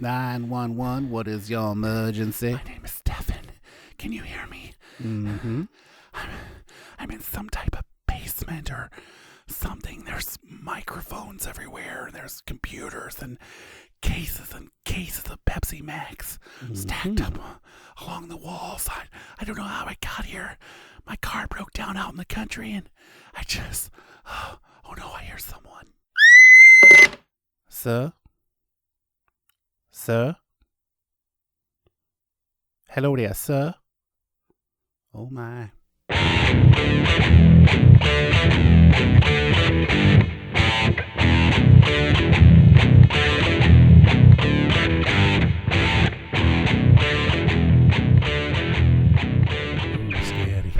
911, what is your emergency? My name is Stefan. Can you hear me? Mm-hmm. I'm in some type of basement or something. There's microphones everywhere. There's computers and cases of Pepsi Max stacked up along the walls. I don't know how I got here. My car broke down out in the country and I just... Oh no, I hear someone. Sir? Sir? Hello there, sir. Oh my. Ooh, scary.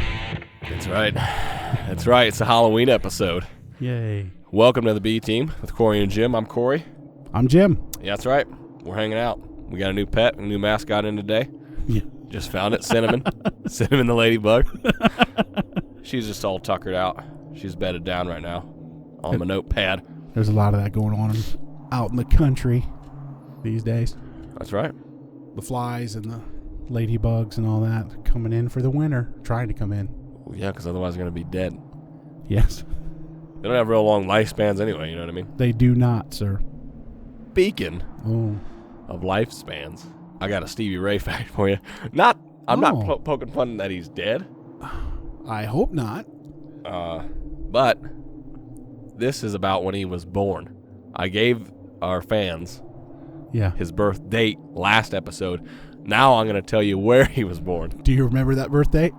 That's right. That's right. It's a Halloween episode. Yay. Welcome to the B Team with Cory and Jim. I'm Cory. I'm Jim. Yeah, that's right. We're hanging out. We got a new pet, a new mascot in today. Yeah. Just found it, Cinnamon. Cinnamon the ladybug. She's just all tuckered out. She's bedded down right now on my notepad. There's a lot of that going on out in the country these days. That's right. The flies and the ladybugs and all that coming in for the winter, trying to come in. Well, yeah, because otherwise they're going to be dead. Yes. They don't have real long lifespans anyway, you know what I mean? They do not, sir. Speaking of lifespans, I got a Stevie Ray fact for you. I'm not poking fun that he's dead. I hope not. But this is about when he was born. I gave our fans his birth date last episode. Now I'm going to tell you where he was born. Do you remember that birth date?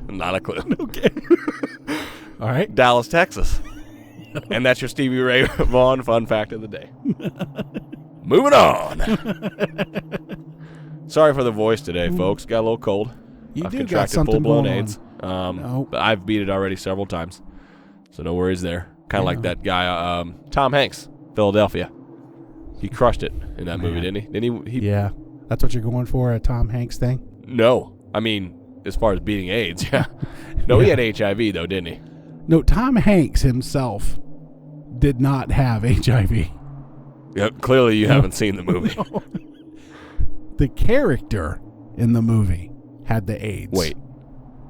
Not a clue. Okay. All right. Dallas, Texas. And that's your Stevie Ray Vaughan fun fact of the day. Moving on. Sorry for the voice today, folks. Got a little cold. I've contracted full-blown AIDS. But I've beat it already several times. So no worries there. Kind of like that guy, Tom Hanks, Philadelphia. He crushed it in that movie, didn't he? Yeah. That's what you're going for, a Tom Hanks thing? No. I mean, as far as beating AIDS, yeah. No, he had HIV, though, didn't he? No, Tom Hanks himself did not have HIV. Yeah, clearly you haven't seen the movie. No. The character in the movie had the AIDS. Wait.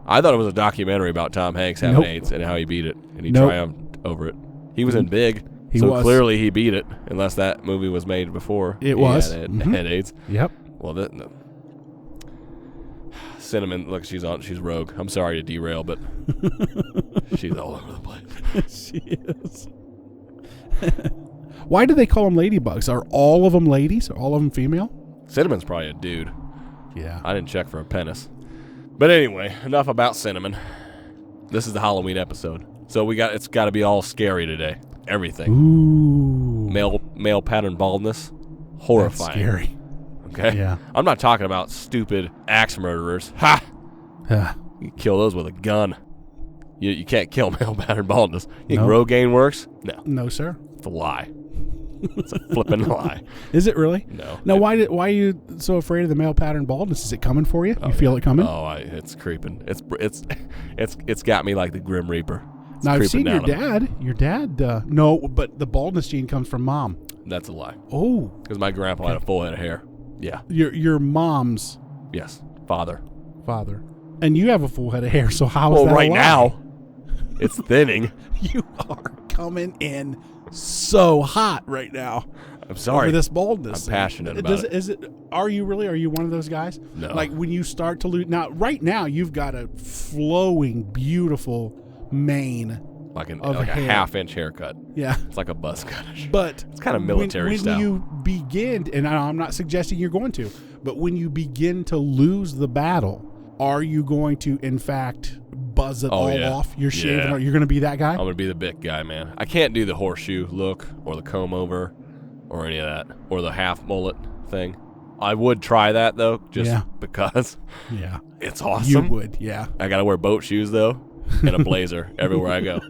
I thought it was a documentary about Tom Hanks having AIDS and how he beat it, and he triumphed over it. He was in Big, so clearly he beat it, unless that movie was made before he had AIDS. Yep. Well, Cinnamon, look, she's rogue. I'm sorry to derail, but she's all over the place. She is. Why do they call them ladybugs? Are all of them ladies? Are all of them female? Cinnamon's probably a dude. Yeah. I didn't check for a penis. But anyway, enough about Cinnamon. This is the Halloween episode. So it's got to be all scary today. Everything. Ooh. Male pattern baldness. Horrifying. That's scary. Okay? Yeah. I'm not talking about stupid axe murderers. Ha! You kill those with a gun. You can't kill male pattern baldness. You think Rogaine works? No. No, sir. It's a lie. It's a flippin' lie. Is it really? No. Now, why are you so afraid of the male pattern baldness? Is it coming for you? You feel it coming? Oh, it's creeping. It's got me like the Grim Reaper. Now, I've seen your dad. Your dad, no, but the baldness gene comes from mom. That's a lie. Oh. Because my grandpa had a full head of hair. Yeah. Your mom's. Yes. Father. And you have a full head of hair, so how is that right a lie? now, it's thinning. You are coming in so hot right now. I'm sorry. Over this baldness. I'm passionate about it. Are you really? Are you one of those guys? No. Like when you start to lose. Now, right now, you've got a flowing, beautiful mane. Like a half-inch haircut. Yeah. It's like a buzz cut. But it's kind of military style. When you begin, and I'm not suggesting you're going to, but when you begin to lose the battle, are you going to, in fact, buzz it off? You're shaving. You're going to be that guy? I'm going to be the big guy, man. I can't do the horseshoe look or the comb over or any of that or the half mullet thing. I would try that, though, just because it's awesome. You would, yeah. I got to wear boat shoes, though, and a blazer everywhere I go.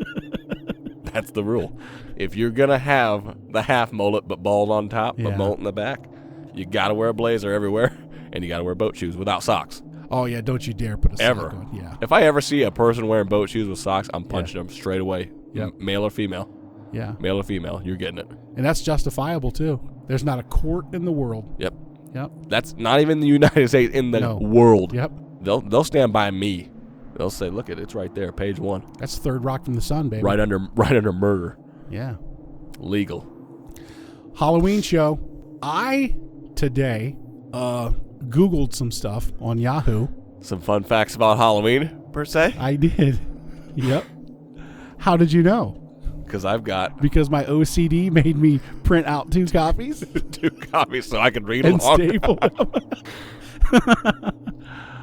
That's the rule. If you're going to have the half mullet but bald on top, but mullet in the back, you got to wear a blazer everywhere, and you got to wear boat shoes without socks. Oh, yeah, don't you dare put a sock on. Yeah. If I ever see a person wearing boat shoes with socks, I'm punching them straight away. Yep. Male or female. Yeah. Male or female, you're getting it. And that's justifiable, too. There's not a court in the world. Yep. Yep. That's not even the United States, in the world. Yep. They'll stand by me. They'll say, "Look, it's right there, page 1." That's Third Rock from the Sun, baby. Right under murder. Yeah. Legal. Halloween show. I today Googled some stuff on Yahoo. Some fun facts about Halloween, per se. I did. Yep. How did you know? Because I've got... Because my OCD made me print out 2 copies. 2 copies so I could read and along. Staple them.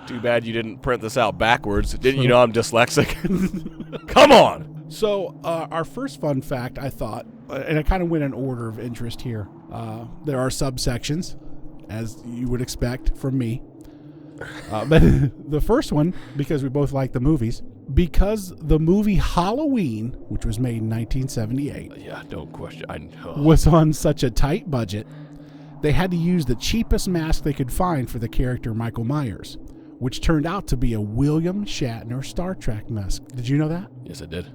Too bad you didn't print this out backwards. Didn't you know I'm dyslexic? Come on. So our first fun fact, I thought, and I kind of went in order of interest here. There are subsections, as you would expect from me. But the first one, because we both like the movies, because the movie Halloween, which was made in 1978, yeah, don't question. was on such a tight budget, they had to use the cheapest mask they could find for the character Michael Myers, which turned out to be a William Shatner Star Trek mask. Did you know that? Yes, I did.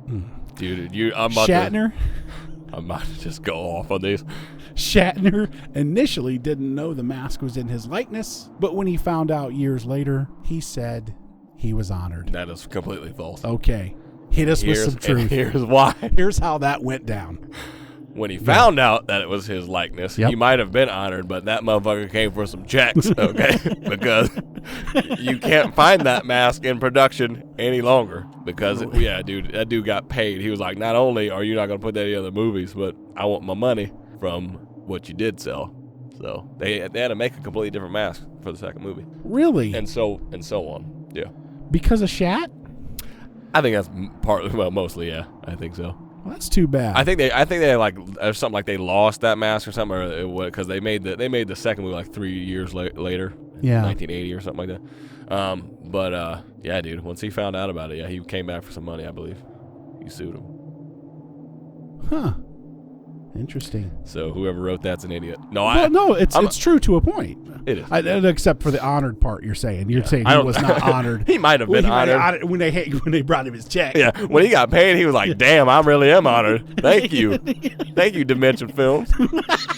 Dude, I'm about to just go off on these. Shatner initially didn't know the mask was in his likeness, but when he found out years later, he said he was honored. That is completely false. Okay. Hit us with some truth. Here's why. Here's how that went down. When he found out that it was his likeness, he might have been honored, but that motherfucker came for some checks, okay? Because you can't find that mask in production any longer. Because, dude, that dude got paid. He was like, not only are you not going to put that in any other movies, but I want my money from what you did sell. So they had to make a completely different mask for the second movie. Really? And so on. Yeah. Because of Shat? I think that's mostly, yeah. I think so. Well, that's too bad. I think they like there's something like they lost that mask or something, or because they made the second movie like 3 years later, 1980 or something like that. Yeah, dude. Once he found out about it, he came back for some money, I believe. He sued him. Huh. Interesting. So whoever wrote that's an idiot. It's true to a point. It is. Except for the honored part you're saying. You're saying he was not honored. He might have been honored. When they brought him his check. Yeah, when he got paid, he was like, damn, I really am honored. Thank you. Thank you, Dimension Films.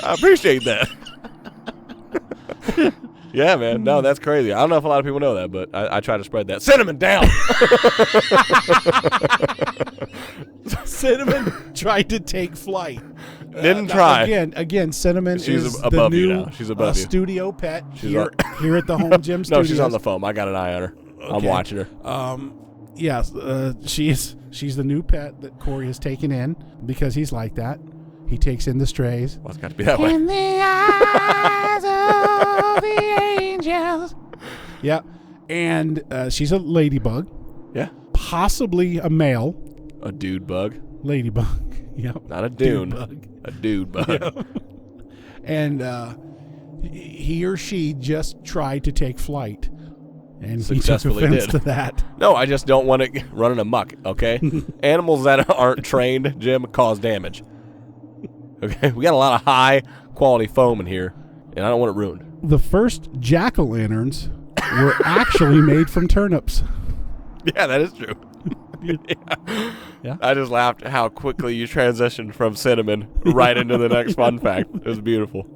I appreciate that. Yeah, man. No, that's crazy. I don't know if a lot of people know that, but I try to spread that. Cinnamon down! Cinnamon tried to take flight. Didn't try. Again, Cinnamon is above the new you now. She's above you. Studio pet here at the Home Gym Studios. No, she's on the phone. I got an eye on her. Okay. I'm watching her. Yes, she's the new pet that Cory has taken in because he's like that. He takes in the strays. Well, it's got to be that way. In the eyes of the angels. Yeah, and she's a ladybug. Yeah. Possibly a male. A dude bug. Ladybug. Yep. Not a dune. Dude bug. A dude bug. Yep. And he or she just tried to take flight. And he took offense to that. No, I just don't want it running amok, okay? Animals that aren't trained, Jim, cause damage. Okay? We got a lot of high-quality foam in here, and I don't want it ruined. The first jack-o'-lanterns were actually made from turnips. Yeah, that is true. Yeah. I just laughed at how quickly you transitioned from cinnamon right into the next fun fact. It was beautiful.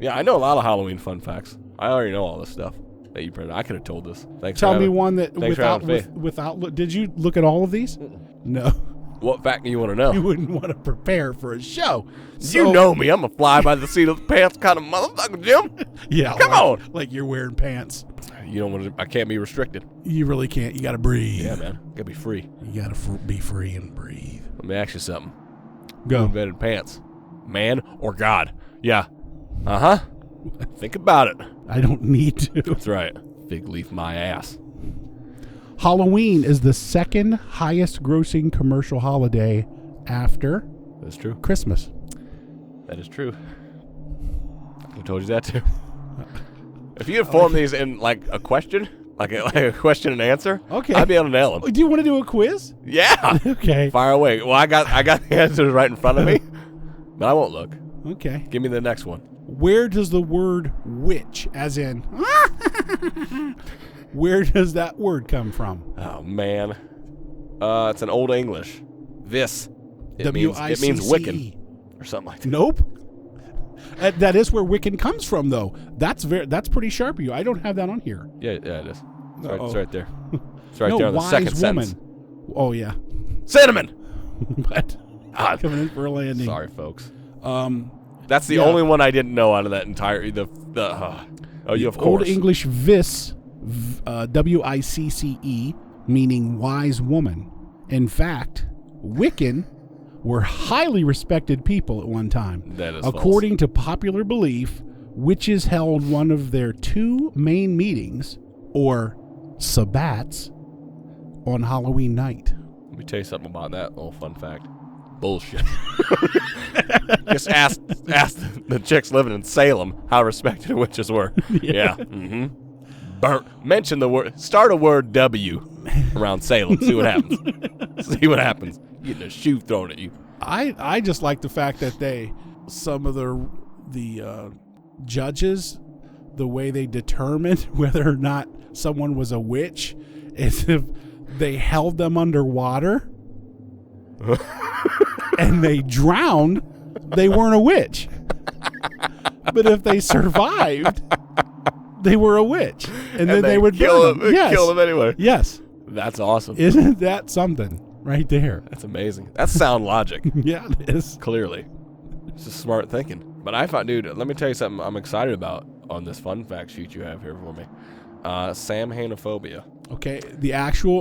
Yeah, I know a lot of Halloween fun facts. I already know all this stuff that you printed. I could have told this. Tell me one that without. Did you look at all of these? No. What fact do you want to know? You wouldn't want to prepare for a show. You know me. I'm a fly by the seat of the pants kind of motherfucker, Jim. Yeah. Come on. Like you're wearing pants. You don't want to. I can't be restricted. You really can't. You got to breathe. Yeah, man. Gotta be free. You got to be free and breathe. Let me ask you something. Go. Who invented pants? Man or God? Yeah. Uh-huh. Think about it. I don't need to. That's right. Fig leaf my ass. Halloween is the second highest grossing commercial holiday after That's true. Christmas. That is true. I told you that too. If you had formed these in like a question, like a question and answer, okay, I'd be able to nail them. Do you want to do a quiz? Yeah. Okay. Fire away. Well, I got the answers right in front of me, but I won't look. Okay. Give me the next one. Where does the word witch, as in, where does that word come from? Oh man, it's an Old English. This. It means Wiccan. or something like that. Nope. That is where Wiccan comes from, though. That's pretty sharp of you. I don't have that on here. Yeah, it is. It's right there. It's right there on the wise second woman. sentence. Oh, yeah. Cinnamon! But coming in for a landing. Sorry, folks. That's the only one I didn't know out of that entire... you of course. Old English vis, W-I-C-C-E, meaning wise woman. In fact, Wiccan were highly respected people at one time. That is According to popular belief, witches held one of their two main meetings, or sabbats, on Halloween night. Let me tell you something about that little fun fact. Bullshit. Just ask the chicks living in Salem how respected witches were. Yeah. Mention the word. Start a word W around Salem. See what happens. See what happens. Getting a shoe thrown at you. I just like the fact that some of the judges, the way they determined whether or not someone was a witch is if they held them underwater and they drowned, they weren't a witch. But if they survived, they were a witch, and then they would kill burn them. Yes. Kill them anyway. Yes. That's awesome. Isn't that something right there? That's amazing. That's sound logic. Yeah, it is. Clearly. It's just smart thinking. But I thought, dude, let me tell you something I'm excited about on this fun fact sheet you have here for me. Samhainophobia. Okay,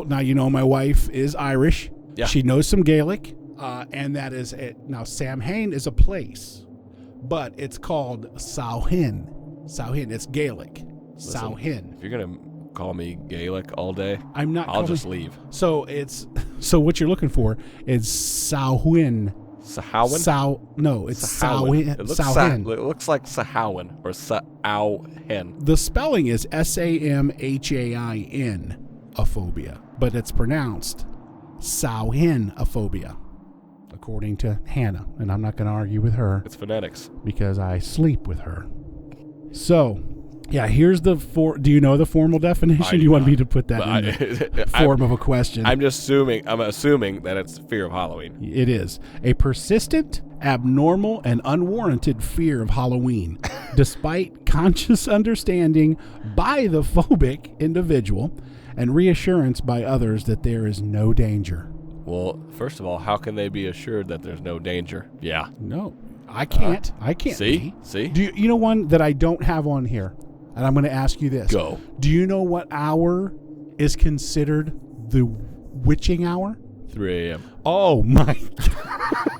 now you know my wife is Irish. Yeah. She knows some Gaelic, and that is it. Now, Samhain is a place, but it's called Samhain. Samhain, it's Gaelic. Samhain. If you're going to call me Gaelic all day, I'll just leave. So what you're looking for is Samhain. Sahawan? No, it's Samhain. It looks like Sahawan or Sahawan. The spelling is Samhain, aphobia, but it's pronounced Samhainophobia, according to Hannah, and I'm not going to argue with her. It's phonetics. Because I sleep with her. So, yeah, here's do you know the formal definition? You want me to put that in the form of a question? I'm assuming that it's fear of Halloween. It is. A persistent, abnormal, and unwarranted fear of Halloween, despite conscious understanding by the phobic individual and reassurance by others that there is no danger. Well, first of all, how can they be assured that there's no danger? Yeah. No, I can't. I can't. See? Do you know one that I don't have on here? And I'm going to ask you this. Go. Do you know what hour is considered the witching hour? 3 a.m. Oh, my.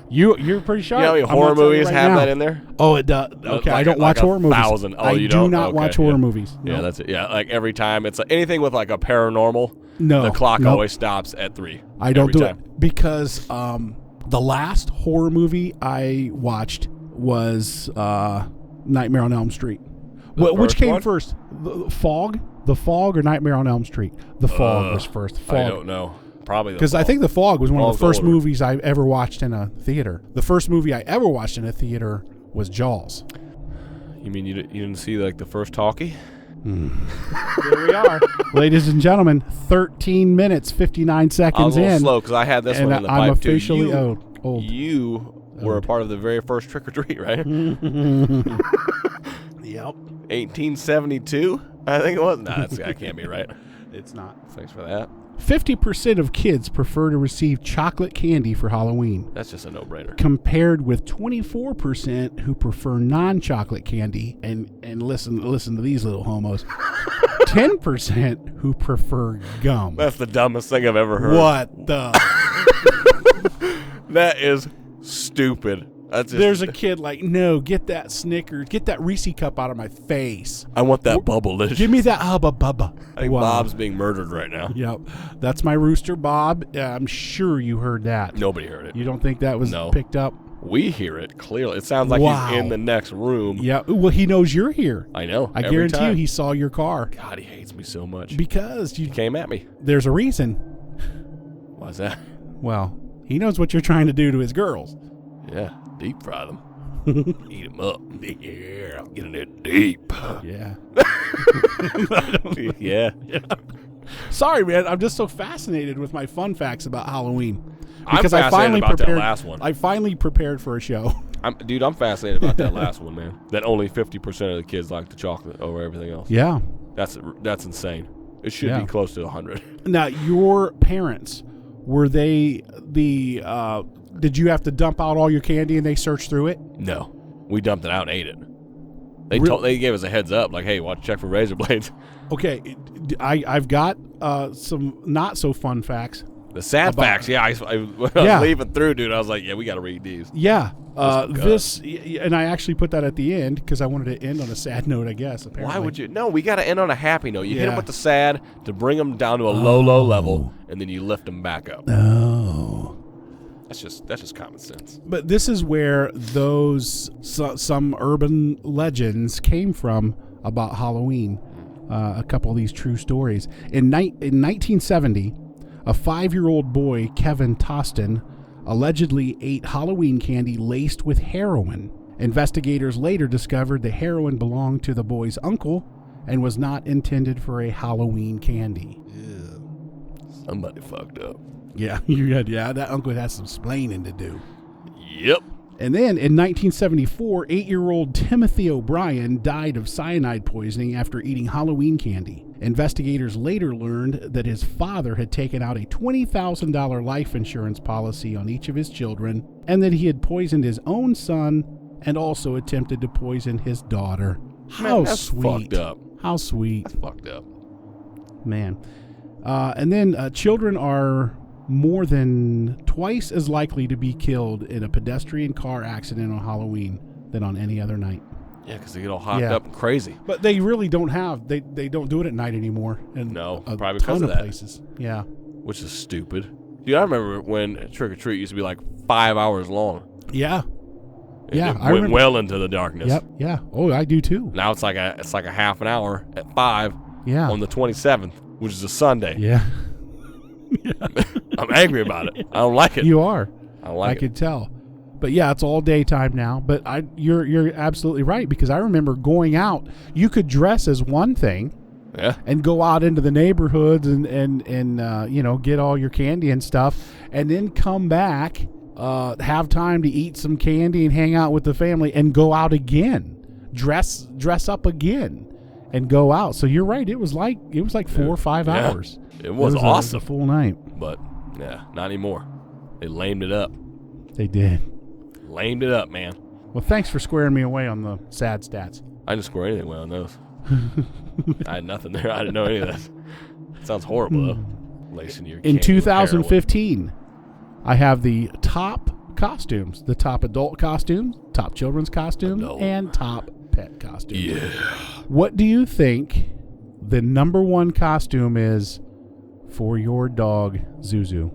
You're pretty sharp. You know how many horror movies have that in there? Oh, it does. Okay, I don't watch horror movies. 1,000. Oh, you don't? I do not watch horror movies. Yeah, that's it. Yeah, like every time. It's anything with like a paranormal. No. The clock always stops at 3. I don't do it because the last horror movie I watched was Nightmare on Elm Street. Which came first? The Fog or Nightmare on Elm Street? The Fog was first. Fog. I don't know. Probably because I think The Fog was one of the first movies I ever watched in a theater. The first movie I ever watched in a theater was Jaws. You mean you didn't see like the first talkie? Here we are, ladies and gentlemen. 13 minutes 59 seconds in. I was a little slow because I had this one in the I'm pipe too. officially old. You were a part of the very first trick or treat, right? Yep. 1872, I think it was. No, that can't be right. It's not. Thanks for that. 50% of kids prefer to receive chocolate candy for Halloween. That's just a no-brainer. Compared with 24% who prefer non-chocolate candy. And listen to these little homos. 10% who prefer gum. That's the dumbest thing I've ever heard. What the? That is stupid. There's a kid like, no, get that Snickers, get that Reese cup out of my face. I want that bubble-ish. Give me that Hubba Bubba. I think Bob's being murdered right now. Yep. That's my rooster, Bob. I'm sure you heard that. Nobody heard it. You don't think that was picked up? We hear it clearly. It sounds like he's in the next room. Yeah. Well, he knows you're here. I know. I guarantee you he saw your car. God, he hates me so much. Because he came at me. There's a reason. Why's that? Well, he knows what you're trying to do to his girls. Yeah. Deep fry them. Eat them up. Yeah, I'm getting it deep. Yeah. Yeah. Sorry, man. I'm just so fascinated with my fun facts about Halloween. Because I'm I finally fascinated about prepared. that last one. I finally prepared for a show. I'm fascinated about that last one, man. That only 50% of the kids like the chocolate over everything else. Yeah. That's insane. It should be close to 100. Now, your parents, were they the? Did you have to dump out all your candy and they searched through it? No, we dumped it out and ate it. They gave us a heads up, like, hey, check for razor blades. Okay, I've got some not so fun facts. The sad facts, when I was leaving through, dude, I was like, yeah, we got to read these. Yeah, and I actually put that at the end because I wanted to end on a sad note, I guess. Apparently. Why would you? No, we got to end on a happy note. You hit them with the sad to bring them down to a low level, and then you lift them back up. Oh. That's just common sense. But this is where some urban legends came from about Halloween. A couple of these true stories. In 1970, a 5-year-old boy, Kevin Toston, allegedly ate Halloween candy laced with heroin. Investigators later discovered the heroin belonged to the boy's uncle and was not intended for a Halloween candy. Yeah. Somebody fucked up. Yeah, that uncle has some splaining to do. Yep. And then in 1974, 8-year-old Timothy O'Brien died of cyanide poisoning after eating Halloween candy. Investigators later learned that his father had taken out a $20,000 life insurance policy on each of his children, and that he had poisoned his own son and also attempted to poison his daughter. How that's sweet. Fucked up. How sweet. That's fucked up. Man. And then children are more than twice as likely to be killed in a pedestrian car accident on Halloween than on any other night. Yeah, because they get all hopped up and crazy. But they really don't they don't do it at night anymore. And probably because of that. Places. Yeah. Which is stupid. Dude, I remember when Trick or Treat used to be like 5 hours long. Yeah. It went well into the darkness. Yep. Yeah. Oh, I do too. Now it's like a half an hour at 5 on the 27th, which is a Sunday. Yeah. I'm angry about it. I don't like it. You are. I don't like it. I could tell. But yeah, it's all daytime now. But you're absolutely right, because I remember going out. You could dress as one thing, and go out into the neighborhoods and get all your candy and stuff, and then come back, have time to eat some candy and hang out with the family, and go out again, dress up again, and go out. So you're right. It was like 4 or 5 hours. It was awesome. A full night. But, not anymore. They lamed it up. They did. Lamed it up, man. Well, thanks for squaring me away on the sad stats. I didn't score anything well on those. I had nothing there. I didn't know any of that. Sounds horrible, though. Lacing your In 2015, I have the top costumes. The top adult costumes, top children's costumes, and top pet costumes. Yeah. What do you think the number one costume is for your dog, Zuzu,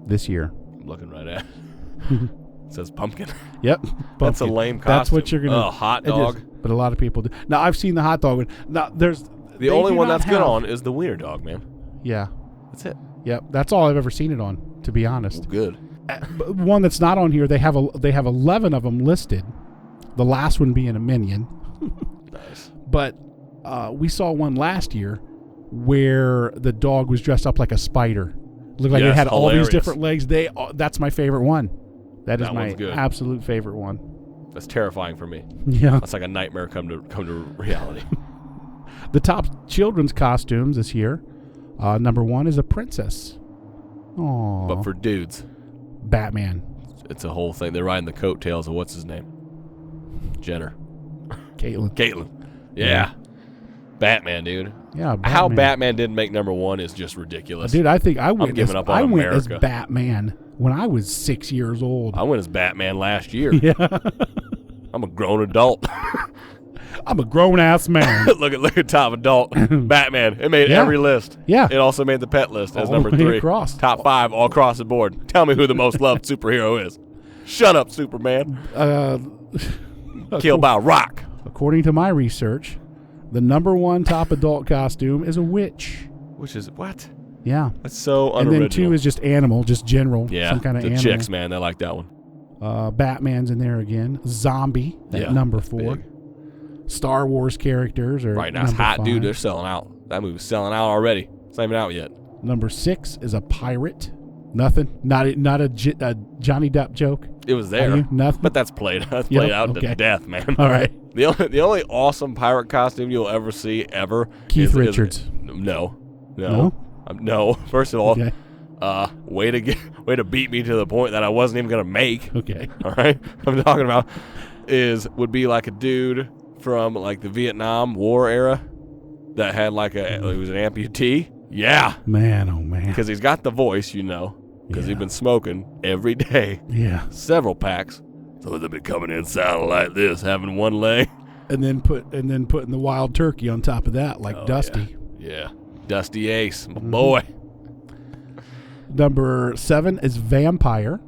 this year? I'm looking right at it. It says pumpkin. Yep. Pumpkin. That's a lame costume. That's what you're going to... hot dog. But a lot of people do. Now, I've seen the hot dog one. Now, the only one that's good on is the wiener dog, man. Yeah. That's it. Yep. That's all I've ever seen it on, to be honest. Oh, good. One that's not on here, they have 11 of them listed. The last one being a minion. Nice. But we saw one last year where the dog was dressed up like a spider. Looked like it had all these different legs. That's my favorite one. That is my absolute favorite one. That's terrifying for me. Yeah. That's like a nightmare come to reality. The top children's costumes this year, number one is a princess. Aww. But for dudes. Batman. It's a whole thing. They're riding the coattails of what's his name? Jenner. Caitlin. Yeah. Batman, dude. Yeah. Batman. How Batman didn't make number one is just ridiculous. Dude, I think I went as Batman when I was 6 years old. I went as Batman last year. Yeah. I'm a grown adult. I'm a grown-ass man. Look at top adult. Batman. It made every list. Yeah. It also made the pet list as all number 3. Across. Top 5 all across the board. Tell me who the most loved superhero is. Shut up, Superman. Killed by a rock. According to my research, the number one top adult costume is a witch. Which is what? Yeah. That's so unoriginal. And then 2 is just animal, just general. Yeah. Some kind of the animal. chicks, man. They like that one. Batman's in there again. Zombie at number 4. Big. Star Wars characters are right now. It's hot, 5. dude. They're selling out. That movie's selling out already. It's not even out yet. Number 6 is a pirate. Nothing. Not a Johnny Depp joke. It was there. Nothing. But that's played out to death, man. All right. The only awesome pirate costume you'll ever see ever. Keith Richards. No. No. First of all, Okay. way to beat me to the point that I wasn't even gonna make. Okay. All right. I'm talking about would be like a dude from like the Vietnam War era that had he was an amputee. Yeah. Man, oh man. Because he's got the voice, because he's been smoking every day. Yeah. Several packs. So they've been coming in sounding like this, having one leg. And then putting the wild turkey on top of that, like Dusty. Yeah. Dusty Ace, my boy. Number 7 is Vampire.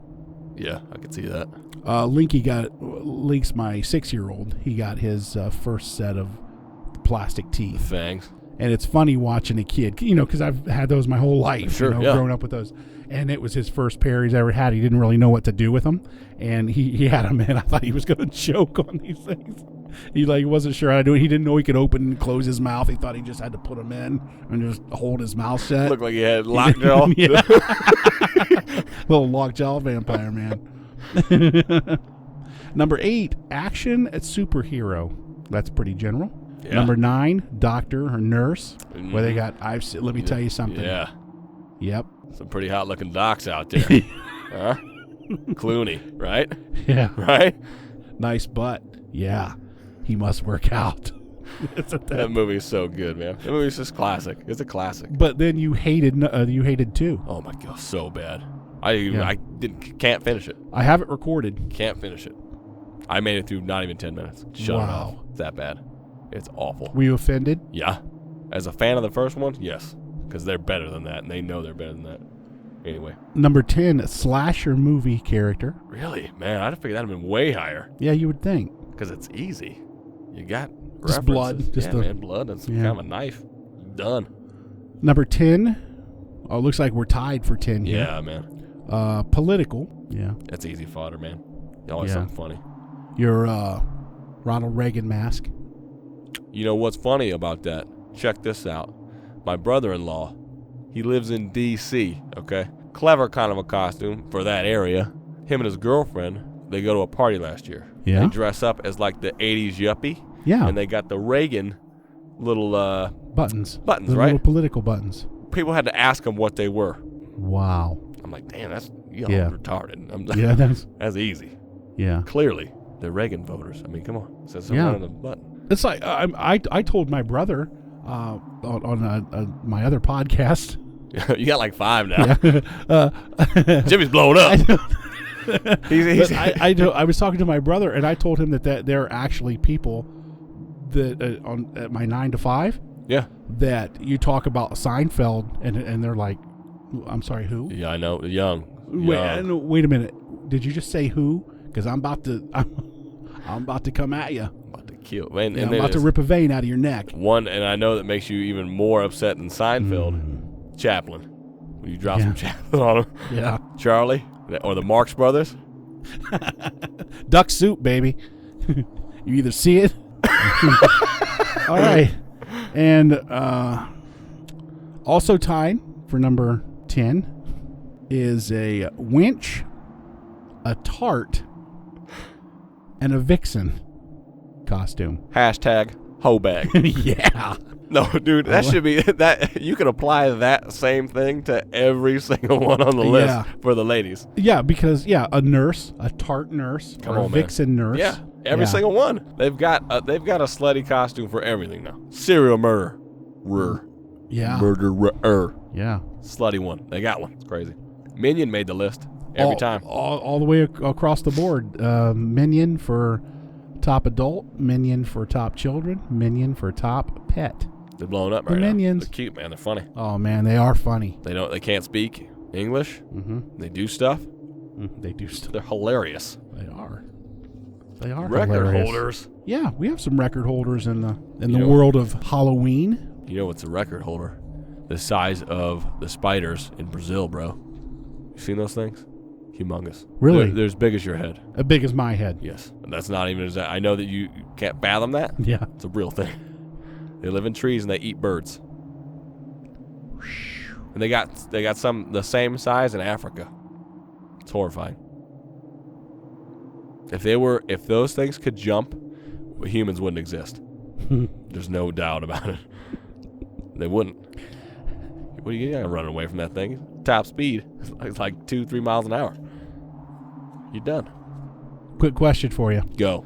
Yeah, I can see that. Link's my 6-year-old. He got his first set of plastic teeth. Fangs. And it's funny watching a kid, because I've had those my whole life, growing up with those. And it was his first pair he's ever had. He didn't really know what to do with them. And he had them, and I thought he was going to choke on these things. He wasn't sure how to do it. He didn't know he could open and close his mouth. He thought he just had to put them in and just hold his mouth shut. Looked like he had lockjaw. Little lockjaw vampire, man. Number 8, action superhero. That's pretty general. Yeah. Number 9, doctor or nurse. Where they got, let me tell you something. Yeah. Yep. Some pretty hot looking docs out there. Huh? Clooney, right? Yeah. Right? Nice butt. Yeah. He must work out. That movie's so good, man. That movie's just classic. It's a classic. But then you hated 2. Oh my god, so bad. I can't finish it. I have it recorded. Can't finish it. I made it through not even 10 minutes. Shut it off. It's that bad. It's awful. Were you offended? Yeah. As a fan of the first one, yes. Because they're better than that, and they know they're better than that. Anyway. Number 10, slasher movie character. Really? Man, I'd have figured that would have been way higher. Yeah, you would think. Because it's easy. You got just references. Blood. Man, blood and some kind of a knife. Done. Number 10. Oh, it looks like we're tied for 10 here. Yeah, man. Political. Yeah. That's easy fodder, man. Always something funny. Your Ronald Reagan mask. You know what's funny about that? Check this out. My brother-in-law, he lives in D.C., okay? Clever kind of a costume for that area. Him and his girlfriend, they go to a party last year. Yeah. They dress up as like the 80s yuppie. Yeah. And they got the Reagan little buttons. Buttons, the right? Little political buttons. People had to ask them what they were. Wow. I'm like, damn, that's retarded. That's easy. Yeah. Clearly, they're Reagan voters. I mean, come on. It says something on the button. It's like I told my brother on my other podcast. You got like 5 now. Yeah. Jimmy's blowing up. I was talking to my brother, and I told him that there are actually people that at my 9 to 5. Yeah. That you talk about Seinfeld, and they're like, I'm sorry, who? Yeah, I know. Young. Wait a minute. Did you just say who? Because I'm about to come at you. Kill. Man, I'm about to rip a vein out of your neck. One, and I know that makes you even more upset than Seinfeld. Chaplin. When you drop some Chaplin on him. Yeah. Charlie, or the Marx Brothers. Duck soup, baby. You either see it. All right. And also tied for number 10 is a winch, a tart, and a vixen costume. Hashtag hoe bag. Yeah. No, dude, that should be that. You can apply that same thing to every single one on the list for the ladies. Yeah, because a nurse, a tart nurse, a vixen nurse. Yeah, every single one. They've got a slutty costume for everything now. Serial murderer. Yeah. Murderer. Yeah. Slutty one. They got one. It's crazy. Minion made the list every time. All the way across the board. Minion for top adult, Minion for top children, Minion for top pet. They're blowing up right now. The Minions. They're cute, man. They're funny. Oh man, they are funny. They can't speak English. Mm-hmm. They do stuff. They do stuff. They're hilarious. They are record hilarious. holders. Yeah, we have some record holders in the world of Halloween. You know what's a record holder? The size of the spiders in Brazil, bro. You seen those things? Humongous. Really? They're as big as your head. As big as my head. Yes. And that's not even I know that you can't fathom that. Yeah. It's a real thing. They live in trees and they eat birds. And they got some the same size in Africa. It's horrifying. If those things could jump, humans wouldn't exist. There's no doubt about it. They wouldn't. What are you gonna run away from that thing? Top speed. It's like 2-3 miles an hour. You're done. Quick question for you. Go.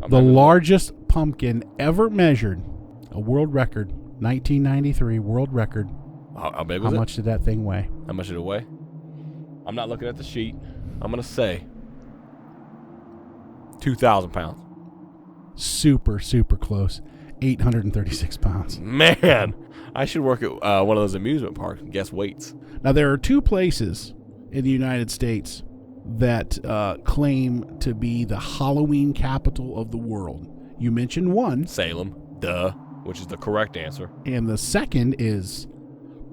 The largest pumpkin ever measured, a world record, 1993 world record. How big was it? How much did that thing weigh? How much did it weigh? I'm not looking at the sheet. I'm going to say 2,000 pounds. Super, super close. 836 pounds. Man, I should work at one of those amusement parks and guess weights. Now, there are 2 places in the United States that claim to be the Halloween capital of the world. You mentioned one. Salem, duh, which is the correct answer. And the second is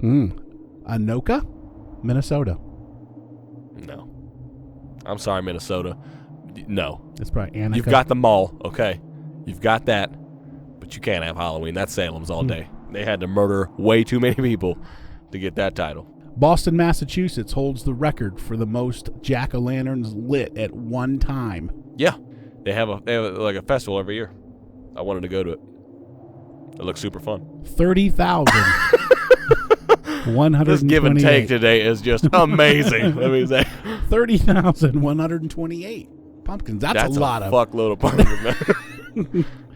Anoka, Minnesota. No. I'm sorry, Minnesota. No. It's probably Anoka. You've got the mall, okay. You've got that, but you can't have Halloween. That's Salem's all day. They had to murder way too many people to get that title. Boston, Massachusetts holds the record for the most jack-o'-lanterns lit at one time. Yeah. They have like a festival every year. I wanted to go to it. It looks super fun. 30,128. This give and take today is just amazing. Let me say. 30,128 pumpkins. That's a lot of fuckload of pumpkins, man.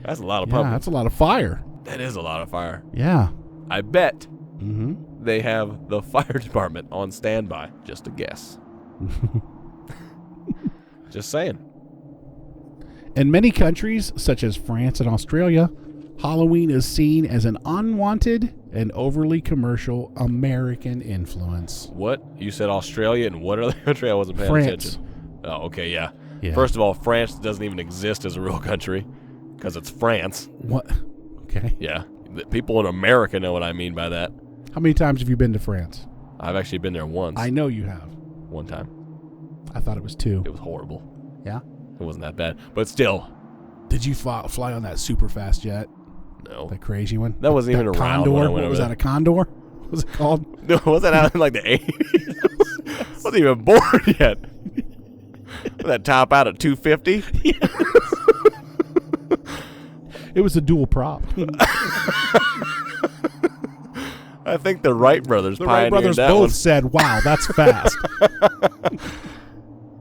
That's a lot of pumpkins. Yeah, that's a lot of fire. That is a lot of fire. Yeah. I bet they have the fire department on standby. Just a guess. Just saying. In many countries, such as France and Australia, Halloween is seen as an unwanted and overly commercial American influence. What? You said Australia, and what other country? I wasn't paying attention. Oh, okay, yeah. First of all, France doesn't even exist as a real country because it's France. What? Okay. Yeah. The people in America know what I mean by that. How many times have you been to France? I've actually been there once. I know you have. One time. I thought it was 2. It was horrible. Yeah? It wasn't that bad. But still. Did you fly on that super fast jet? No. That crazy one? That wasn't even around Condor? when I went What over was there. that, a Condor? What was it called? No, was that out in like the 80s? Wasn't even born yet. Did that top out at 250? It was a dual prop. I think the Wright brothers pioneered Wright brothers that both one. said, wow, that's fast.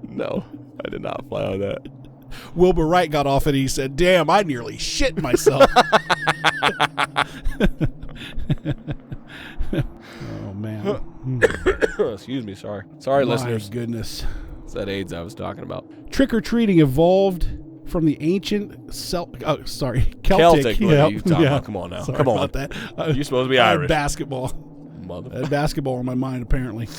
No, I did not fly on that. Wilbur Wright got off and he said, damn, I nearly shit myself. Oh, man. Excuse me, sorry. Sorry, listeners. My goodness. It's that AIDS I was talking about. Trick-or-treating evolved from the ancient Celtic. Celtic, what are you talking about? Come on now. Sorry Come on. about that. You're supposed to be I had Irish. basketball. Motherfucker. I had basketball in my mind, apparently.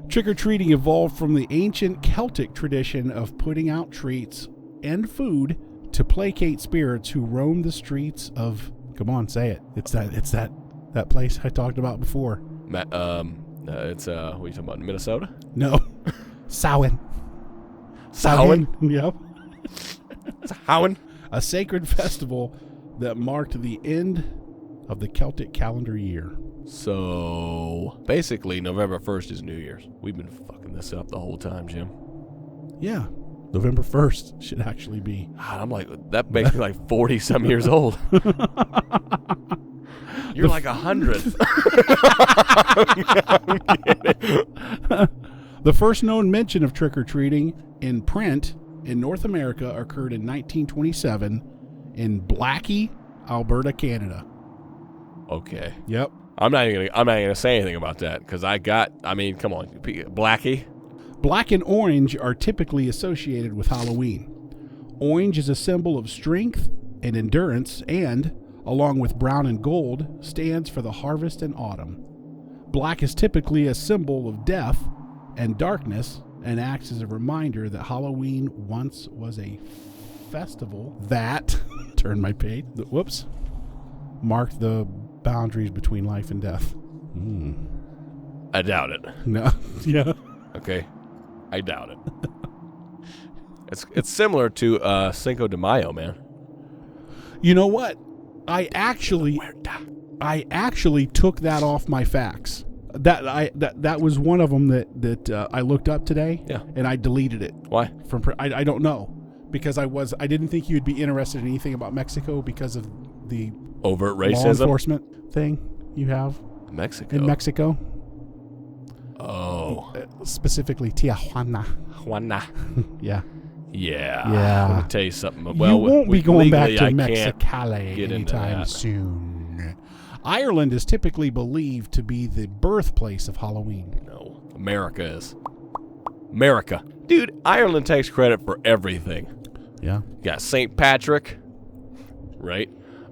Trick-or-treating evolved from the ancient Celtic tradition of putting out treats and food to placate spirits who roam the streets of. Come on, say it. It's that place I talked about before. It's what are you talking about? Minnesota? No, Samhain. Samhain? Yep. Samhain? A sacred festival that marked the end of the Celtic calendar year. So basically, November 1st is New Year's. We've been fucking this up the whole time, Jim. Yeah, November 1st should actually be. God, I'm like, that makes me like 40-some years old. You're like 100. I'm kidding. The first known mention of trick-or-treating in print in North America occurred in 1927 in Blackie, Alberta, Canada. Okay. Yep. I'm not even gonna say anything about that because come on, Blackie. Black and orange are typically associated with Halloween. Orange is a symbol of strength and endurance and, along with brown and gold, stands for the harvest and autumn. Black is typically a symbol of death and darkness and acts as a reminder that Halloween once was a festival that, turn my page, marked the boundaries between life and death. I doubt it. No. Yeah. Okay. I doubt it. It's similar to Cinco de Mayo, man. You know what? I actually took that off my facts. That was one of them that I looked up today. Yeah. And I deleted it. Why? I don't know, because I didn't think you'd be interested in anything about Mexico because of the overt racism law enforcement thing you have Mexico. in Mexico. Oh. Specifically Tijuana. Yeah. Yeah. Let me tell you something. Well, you won't be going back to I Mexicali anytime soon. Ireland is typically believed to be the birthplace of Halloween. No. America is. America. Dude, Ireland takes credit for everything. Yeah. You got St. Patrick, right?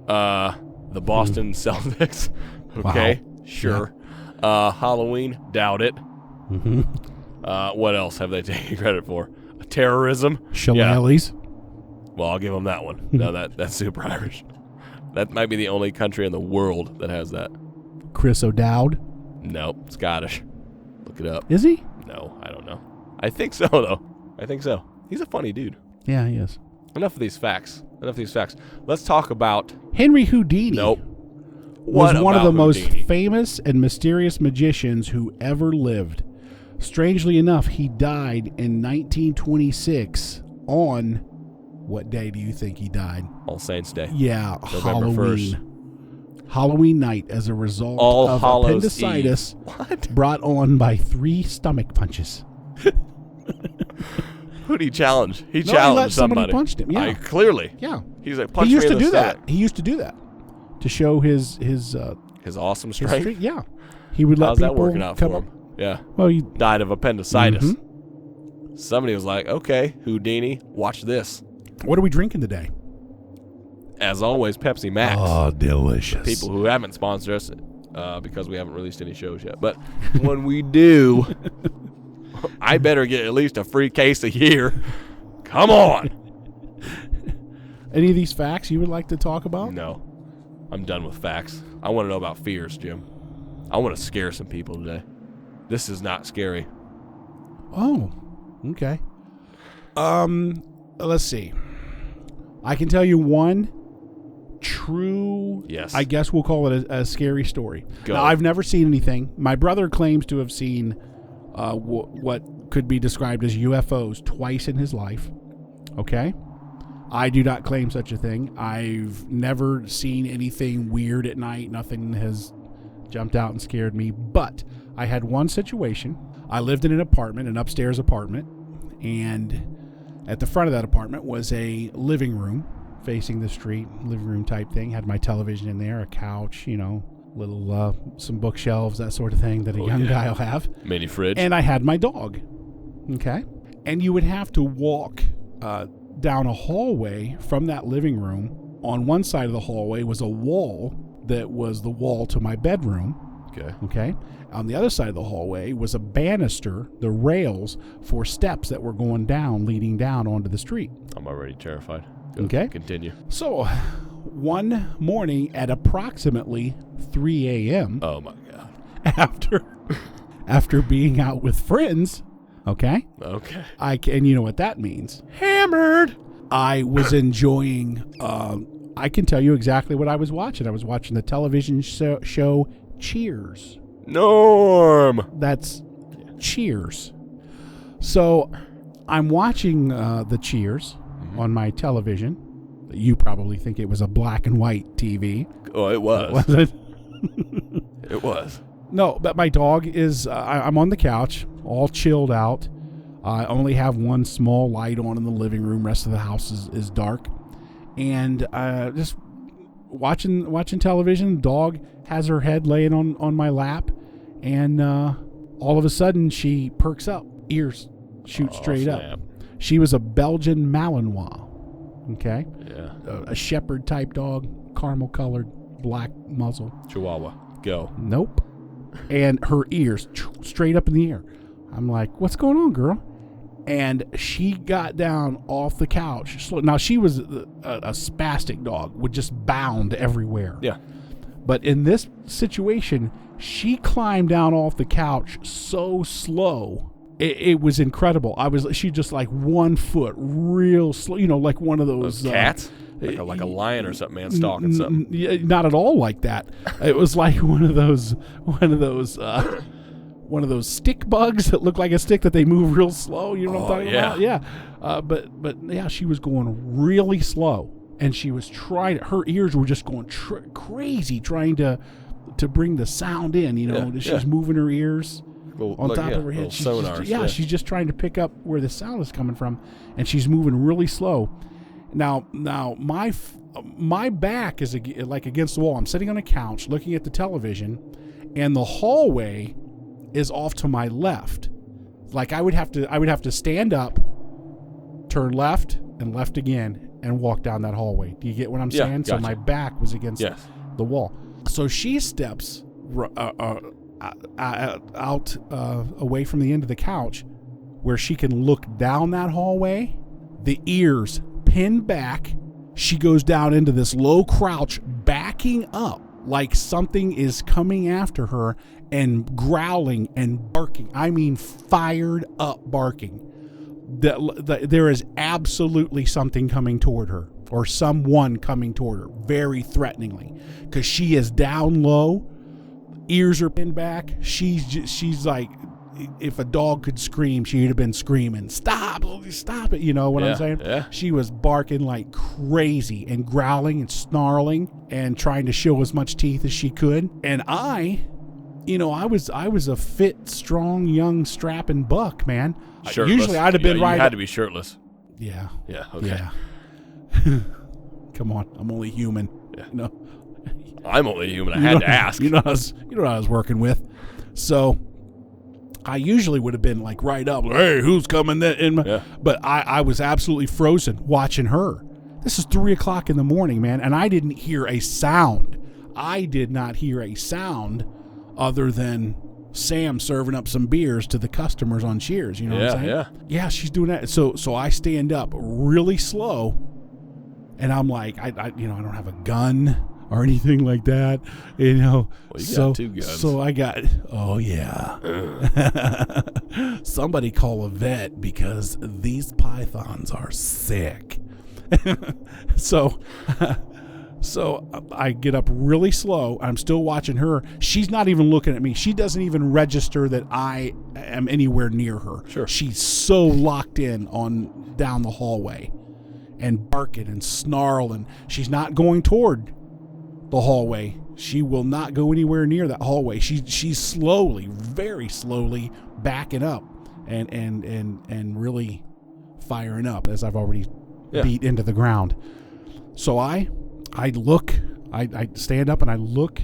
The Boston Celtics. Okay. Wow. Sure. Yeah. Halloween, doubt it. Mm-hmm. What else have they taken credit for? Terrorism. Shillelaghs. Yeah. Well, I'll give them that one. No, that's super Irish. That might be the only country in the world that has that. Chris O'Dowd. No, Scottish. Look it up. Is he? No, I don't know. I think so, though. I think so. He's a funny dude. Yeah, he is. Enough of these facts. Let's talk about Henry Houdini. Nope. Was one of the Houdini? most famous and mysterious magicians who ever lived. Strangely enough, he died in 1926 on what day do you think he died? All Saints Day. Yeah, November Halloween. 1st. Halloween night as a result All of Hallows appendicitis What? brought on by 3 stomach punches. Who'd he challenge? He No, challenged he let somebody somebody. punched him, yeah. Clearly. Yeah. He's like, He punch used me to in the do stomach. that. He used to do that to show his awesome his strength. streak. Yeah. He would let How's people that working out come for up. him? Yeah. Well, you Died of appendicitis. Mm-hmm. Somebody was like, okay, Houdini, watch this. What are we drinking today? As always, Pepsi Max. Oh, delicious. People who haven't sponsored us because we haven't released any shows yet. But when we do, I better get at least a free case a year. Come on. Any of these facts you would like to talk about? No. I'm done with facts. I want to know about fears, Jim. I want to scare some people today. This is not scary. Oh, okay. Let's see. I can tell you one true, Yes. I guess we'll call it a scary story. Go. Now, I've never seen anything. My brother claims to have seen what could be described as UFOs twice in his life. Okay? I do not claim such a thing. I've never seen anything weird at night. Nothing has jumped out and scared me. But I had one situation. I lived in an apartment, an upstairs apartment, and at the front of that apartment was a living room facing the street, living room type thing. Had my television in there, a couch, little some bookshelves, that sort of thing that a young guy will have. Mini fridge. And I had my dog. Okay? And you would have to walk down a hallway from that living room. On one side of the hallway was a wall that was the wall to my bedroom. Okay. On the other side of the hallway was a banister, the rails for steps that were going down, leading down onto the street. I'm already terrified. Go, Okay. Continue. So, one morning at approximately 3 a.m. Oh, my God. After being out with friends, okay? Okay. And you know what that means. Hammered. I was enjoying, I can tell you exactly what I was watching. I was watching the television show Cheers. Norm. That's Cheers. So I'm watching the Cheers on my television. You probably think it was a black and white TV. Oh, it was. Was it? It was. No, but my dog is, I'm on the couch, all chilled out. I only have one small light on in the living room. Rest of the house is dark. And just watching television. Dog has her head laying on my lap. And all of a sudden, she perks up. Ears shoot straight snap. up. She was a Belgian Malinois. Okay? Yeah. A shepherd type dog, caramel colored, black muzzle. Chihuahua. Go. Nope. And her ears straight up in the air. I'm like, what's going on, girl? And she got down off the couch. Now, she was a spastic dog, would just bound everywhere. Yeah. But in this situation, she climbed down off the couch so slow. It was incredible. She just like 1 foot, real slow, like one of those cats? Like a lion or something, man, stalking something. Not at all like that. It was like one of those one of those stick bugs that look like a stick that they move real slow. You know what I'm talking about? Yeah. But yeah, she was going really slow, and she was trying. Her ears were just going crazy, trying to bring the sound in. You know, she's moving her ears on top of her head. She's just trying to pick up where the sound is coming from, and she's moving really slow. Now my back is like against the wall. I'm sitting on a couch looking at the television, and the hallway is off to my left. Like I would have to stand up, turn left and left again, and walk down that hallway. Do you get what I'm saying? Gotcha. So my back was against the wall. So she steps out away from the end of the couch where she can look down that hallway. The ears pinned back. She goes down into this low crouch, backing up like something is coming after her and growling and barking. I mean, fired up barking. There is absolutely something coming toward her, or someone coming toward her, very threateningly, because she is down low, ears are pinned back. She's like, if a dog could scream, she'd have been screaming, stop it. You know what I'm saying? Yeah. She was barking like crazy and growling and snarling and trying to show as much teeth as she could. And I was a fit, strong, young, strapping buck, man. Shirtless. Usually I'd have been You right. had to be shirtless. Yeah. Yeah. Okay. Yeah. Come on, I'm only human. Yeah. No. I'm only human. I had to ask. You know what I was working with. So I usually would have been like right up, hey, who's coming in? But I was absolutely frozen watching her. This is 3:00 in the morning, man, and I didn't hear a sound. I did not hear a sound other than Sam serving up some beers to the customers on Cheers. You know what I'm saying? Yeah, she's doing that. So I stand up really slow, and I'm like, I don't have a gun or anything like that, you know. Well, you got 2 guns. So I got, somebody call a vet because these pythons are sick. So I get up really slow. I'm still watching her. She's not even looking at me. She doesn't even register that I am anywhere near her. Sure. She's so locked in on down the hallway and barking and snarling. She's not going toward the hallway. She will not go anywhere near that hallway. She's slowly, very slowly backing up and really firing up, as I've already beat into the ground. So I stand up and I look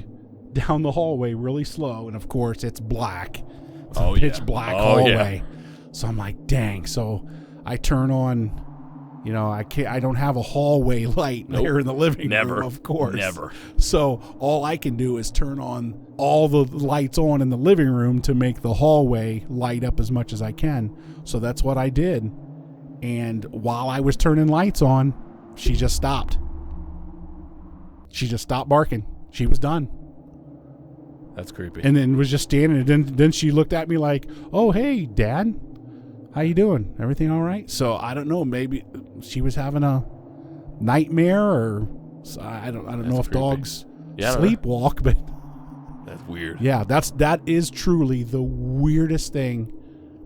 down the hallway really slow, and of course it's black. It's a pitch black hallway. So I'm like, dang. So I turn on, I don't have a hallway light there in the living room, of course. Never. So all I can do is turn on all the lights on in the living room to make the hallway light up as much as I can. So that's what I did. And while I was turning lights on, she just stopped. She just stopped barking. She was done. That's creepy. And then was just standing. And then she looked at me like, "Oh, hey, Dad, how you doing? Everything all right?" So I don't know. Maybe she was having a nightmare, or I don't know if creepy. Dogs sleepwalk, but that's weird. Yeah, that is truly the weirdest thing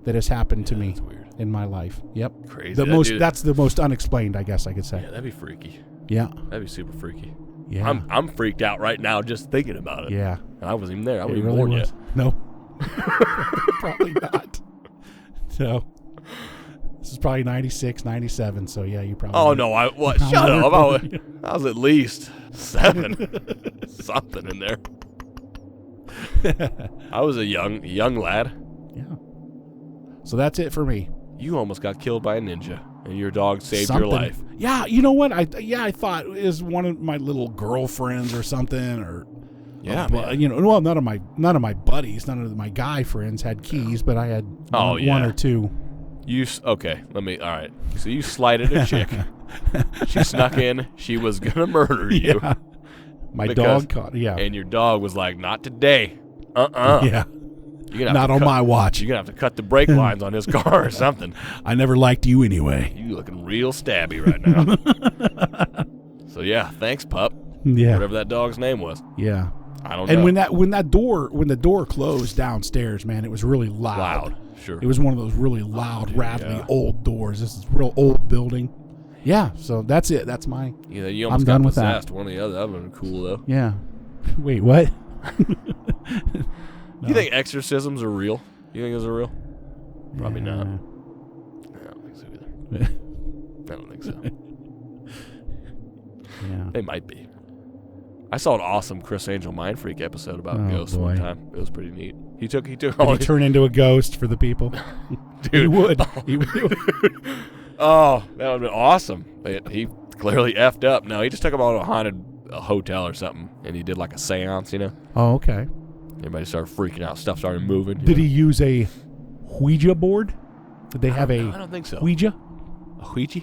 that has happened to me in my life. Yep. Crazy. That's the most unexplained, I guess I could say. Yeah, that'd be freaky. Yeah. That'd be super freaky. Yeah. I'm freaked out right now just thinking about it. Yeah. And I wasn't even there. I wasn't really even born was. yet. No. Probably not. So this is probably 96, 97. So yeah, you probably. Oh no! Shut up! I was at least 7, something in there. I was a young lad. Yeah. So that's it for me. You almost got killed by a ninja, and your dog saved your life. Yeah, you know what? I thought it was one of my little girlfriends or something, or none of my buddies, none of my guy friends had keys, but I had one or two. All right. So you slighted a chick. She snuck in. She was gonna murder you. Yeah. My dog caught. Yeah. And your dog was like, "Not today. Yeah. Not on my watch. You're going to have to cut the brake lines on his car or something. I never liked you anyway. You looking real stabby right now." So, yeah, thanks, pup. Yeah. Whatever that dog's name was. Yeah. I don't know. And when the door closed downstairs, man, it was really loud. Sure. It was one of those really loud, rattly old doors. This is a real old building. Yeah, so that's it. That's my. Yeah, you almost I'm got done with possessed. that. One or the other. That would have been cool though. Yeah. Wait, what? You think exorcisms are real? You think those are real? Probably not. I don't think so either. I don't think so. Yeah. They might be. I saw an awesome Chris Angel Mind Freak episode about ghosts one time. It was pretty neat. He took all. Did he turn into a ghost for the people? Dude. He would. He would. Oh, that would have been awesome. He clearly effed up. No, he just took them all to a haunted hotel or something, and he did like a seance, you know? Oh, okay. Everybody started freaking out. Stuff started moving. Did he use a Ouija board? Did they have I don't think so. Ouija? A Ouija?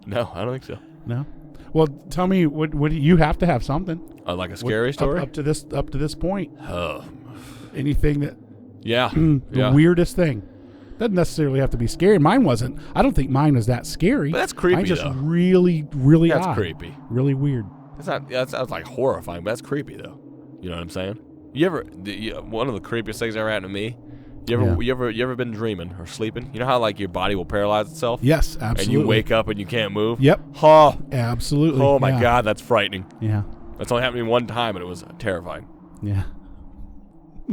No, I don't think so. No. Well, tell me, what do you have to have something? Like a scary story? Up to this point. Oh. Anything that... Yeah. The weirdest thing. Doesn't necessarily have to be scary. Mine wasn't. I don't think mine was that scary. But that's creepy, Mine just though. really, really That's odd. creepy. Really weird. That sounds like horrifying, but that's creepy, though. You know what I'm saying? One of the creepiest things that ever happened to me, you ever been dreaming or sleeping? You know how like your body will paralyze itself? Yes, absolutely. And you wake up and you can't move? Yep. Oh, absolutely. Oh my God, that's frightening. Yeah. That's only happened to me one time, and it was terrifying. Yeah.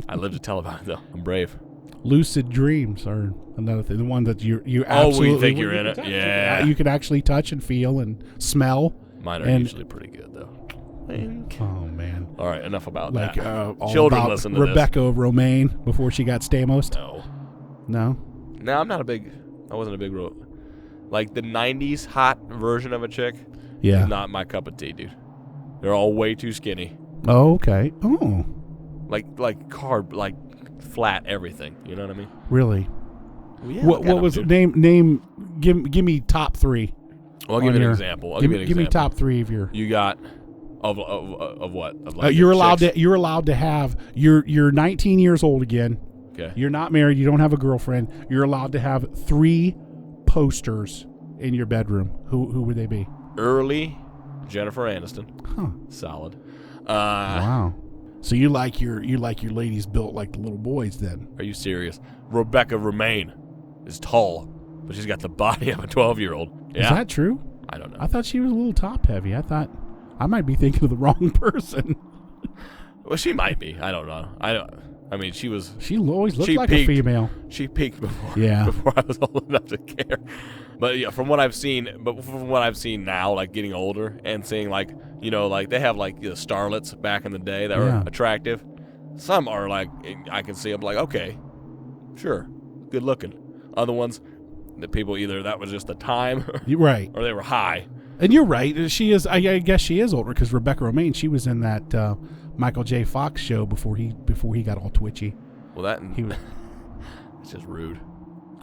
I live to tell about it, though. I'm brave. Lucid dreams are another thing. The one that you absolutely... Oh, we think you're in it? Yeah. You can actually touch and feel and smell. Mine are usually pretty good, though. Oh, man. All right, enough about that. All Children about listen to Rebecca Romaine before she got Stamos? No. No? I'm not I wasn't a big... Like, the 90s hot version of a chick is not my cup of tea, dude. They're all way too skinny. Oh, okay. Oh. Like flat everything. You know what I mean? Really? Well, yeah, what was it? Name? Give me top three. Well, I'll give you an example. Give me top three of your. You got of what? Of like you're allowed to have. You're 19 years old again. Okay. You're not married. You don't have a girlfriend. You're allowed to have 3 posters in your bedroom. Who would they be? Early Jennifer Aniston. Huh. Solid. Wow. So you like your ladies built like the little boys then? Are you serious? Rebecca Romaine is tall, but she's got the body of a 12-year-old. Yeah. Is that true? I don't know. I thought she was a little top heavy. I thought I might be thinking of the wrong person. Well, she might be. I don't know. I mean, she was. She always looked like a female. She peaked before I was old enough to care. But yeah, from what I've seen now, like getting older and seeing like they have like the starlets back in the day that were attractive. Some are like I can see them like okay, sure, good looking. Other ones that people either that was just the time, right, or they were high. And you're right. She is. I guess she is older because Rebecca Romaine. She was in that Michael J. Fox show before he got all twitchy. Well, he was. It's just rude.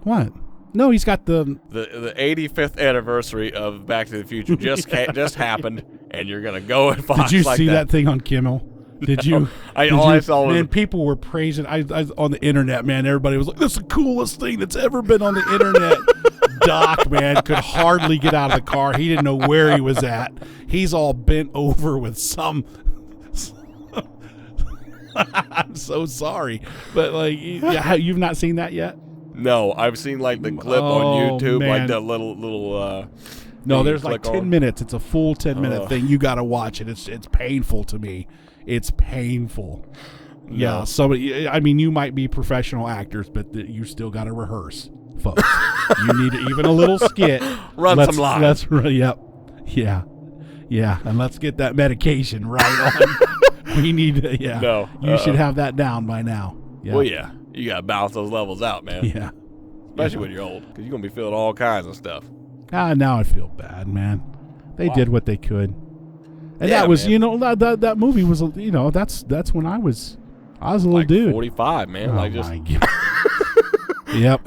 What? No, he's got the 85th anniversary of Back to the Future just happened, and you're gonna go and Fox. Did you like see that thing on Kimmel? Did you? I saw man, people were praising. I on the internet, man. Everybody was like, "This is the coolest thing that's ever been on the internet." Doc, man, could hardly get out of the car. He didn't know where he was at. He's all bent over with some. I'm so sorry, but like, you've not seen that yet? No, I've seen like the clip on YouTube, man. Like the little. No, there's like 10 minutes. It's a full 10-minute thing. You got to watch it. It's painful to me. It's painful. No. Yeah. Somebody. I mean, you might be professional actors, but you still got to rehearse, folks. You need even a little skit. Run some lines. Yep. Yeah. And let's get that medication right on. We need to. Yeah. No. You should have that down by now. Yeah. Well, yeah. You got to balance those levels out, man. Yeah. Especially when you're old, because you're going to be feeling all kinds of stuff. Now I feel bad, man. They did what they could. And that was, man. That movie was, that's when I was a little like dude. 45, man. Oh, like just. Yep.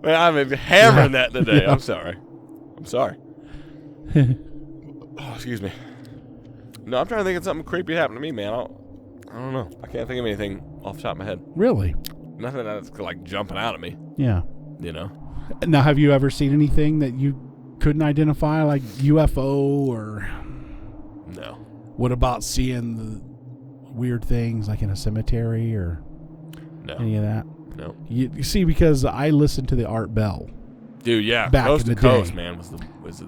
Man, I'm hammering that today. Yeah. I'm sorry. Oh, excuse me. No, I'm trying to think of something creepy happened to me, man. I don't know. I can't think of anything off the top of my head. Really? Nothing that's like jumping out at me. Yeah. You know? Now, have you ever seen anything that you couldn't identify, like UFO or? No. What about seeing the weird things like in a cemetery or any of that? No. You see, because I listened to the Art Bell. Dude, yeah. Back Coast in to the Coast, day. man,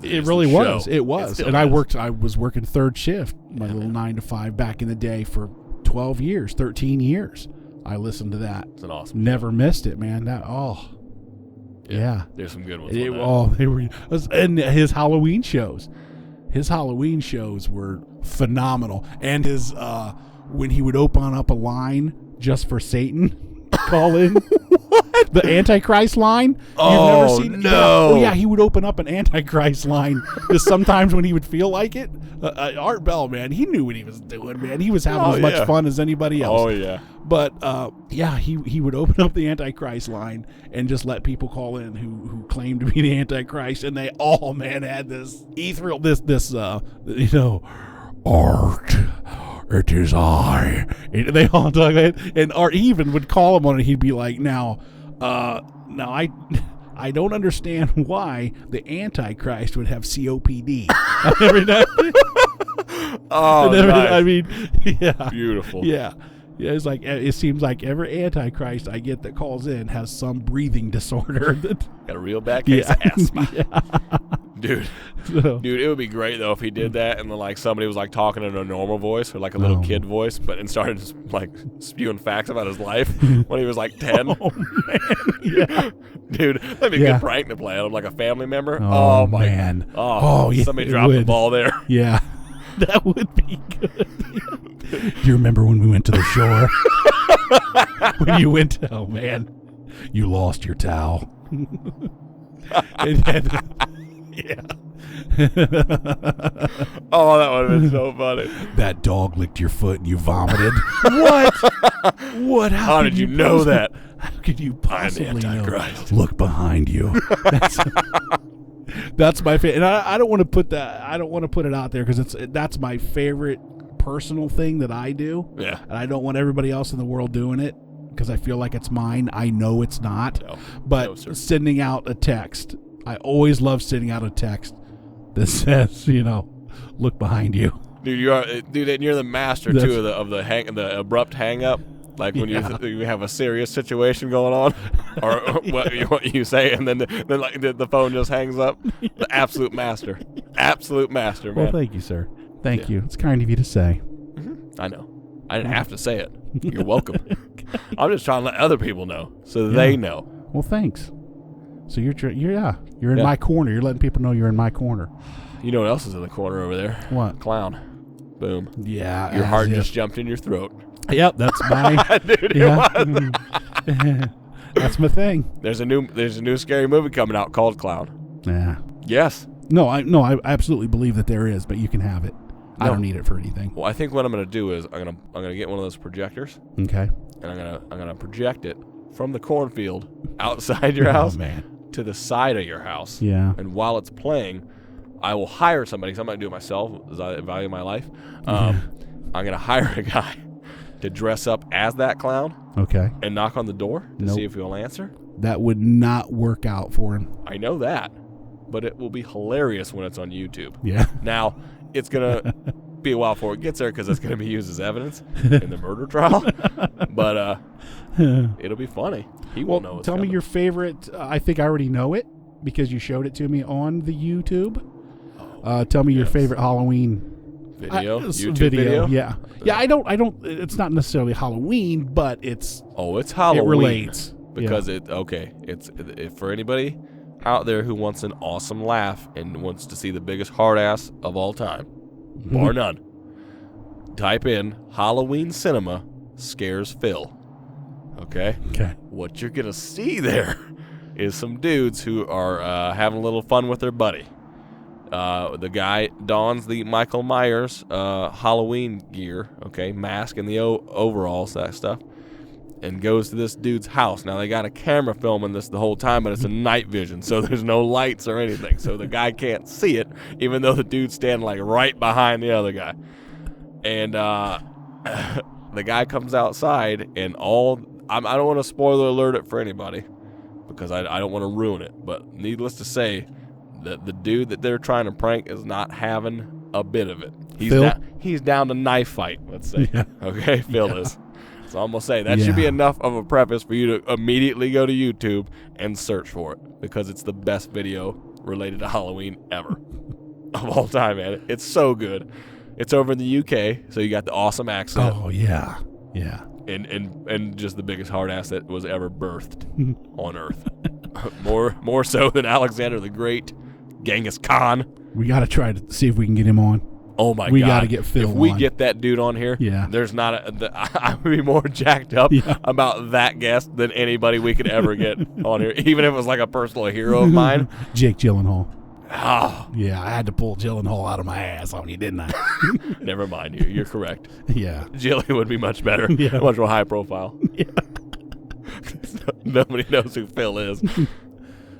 It really was. Show. It was. And I was working third shift, my little 9 to 5 back in the day for 12 years, 13 years. I listened to that. It's an awesome Never missed it, man. Yeah. There's some good ones They were, and his Halloween shows. His Halloween shows were phenomenal. And his when he would open up a line just for Satan, call in the Antichrist line. Oh, You've never seen no. Yeah, he would open up an Antichrist line just sometimes when he would feel like it. Art Bell, man, he knew what he was doing, man. He was having as much fun as anybody else. Oh, yeah. But, he would open up the Antichrist line and just let people call in who claimed to be the Antichrist. And they all, man, had this ethereal, Art, it is I. And they all talk like that. And Art even would call him on it. He'd be like, now I don't understand why the Antichrist would have COPD. Oh, nice. I mean, yeah. Beautiful. Yeah. Yeah, it's like it seems like every Antichrist I get that calls in has some breathing disorder. Got a real bad case of asthma. Yeah. Dude, it would be great though if he did that and then like somebody was like talking in a normal voice or like a little kid voice, but and started just like spewing facts about his life when he was like 10. Oh man, yeah. Dude, that'd be a good prank to play on him, like a family member. Oh man. Yeah, somebody dropped the ball there. Yeah, that would be good. Do you remember when we went to the shore? When you went to, oh man, you lost your towel. Yeah. Oh, that would have been so funny. That dog licked your foot and you vomited. What? What? How did you know that? How could you possibly know? Look behind you. That's my favorite. And I don't want to put that. I don't want to put it out there because that's my favorite personal thing that I do. Yeah. And I don't want everybody else in the world doing it because I feel like it's mine. I know it's not. No. But sending out a text. I always love sending out a text that says, look behind you. Dude, and you're the master too of the abrupt hang up. Like when you have a serious situation going on, or what you say, and then the phone just hangs up. The absolute master, man. Well, thank you, sir. Thank you. It's kind of you to say. Mm-hmm. I know. I didn't have to say it. You're welcome. I'm just trying to let other people know so they know. Well, thanks. So you're in my corner. You're letting people know you're in my corner. You know what else is in the corner over there? What? Clown. Boom. Yeah. Your heart just jumped in your throat. Yep, that's my. Dude, it was. That's my thing. There's a new scary movie coming out called Clown. Yeah. Yes. No, I absolutely believe that there is, but you can have it. No. I don't need it for anything. Well, I think what I'm gonna do is I'm gonna get one of those projectors. Okay. And I'm gonna project it from the cornfield outside your house to the side of your house. Yeah. And while it's playing, I will hire somebody, because I'm not going to do it myself, as I value my life. I'm going to hire a guy to dress up as that clown. Okay. And knock on the door to see if he'll answer. That would not work out for him. I know that. But it will be hilarious when it's on YouTube. Yeah. Now, it's going to be a while before it gets there because it's going to be used as evidence in the murder trial. But it'll be funny. He won't know what's tell coming. Me your favorite. I think I already know it because you showed it to me on the YouTube. Tell me your favorite Halloween YouTube video. Yeah. I don't. It's not necessarily Halloween, but it's. Oh, it's Halloween. It relates because It's for anybody out there who wants an awesome laugh and wants to see the biggest hard ass of all time, bar none. Type in Halloween Cinema Scares Phil. Okay. What you're gonna see there is some dudes who are having a little fun with their buddy. The guy dons the Michael Myers Halloween gear, mask and the overalls, that stuff, and goes to this dude's house. Now, they got a camera filming this the whole time, but it's a night vision, so there's no lights or anything, so the guy can't see it, even though the dude's standing like right behind the other guy. And the guy comes outside, and I don't want to spoiler alert it for anybody, because I don't want to ruin it, but needless to say, the dude that they're trying to prank is not having a bit of it. Phil? He's down to knife fight, let's say. Yeah. Okay, Phil Yeah. is. So I'm going to say that should be enough of a preface for you to immediately go to YouTube and search for it, because it's the best video related to Halloween ever of all time, man. It's so good. It's over in the UK, so you got the awesome accent. Oh, yeah. Yeah. And just the biggest hard ass that was ever birthed on Earth. more so than Alexander the Great, Genghis Khan. We got to try to see if we can get him on. Oh my God! We got to get Phil. If we on. get that dude on here, there's not I would be more jacked up about that guest than anybody we could ever get on here, even if it was like a personal hero of mine. Jake Gyllenhaal. Oh. Yeah, I had to pull Gyllenhaal out of my ass on you, didn't I? Never mind. You're correct. Yeah. Jilly would be much better. Yeah. Much more high profile. Yeah. Nobody knows who Phil is.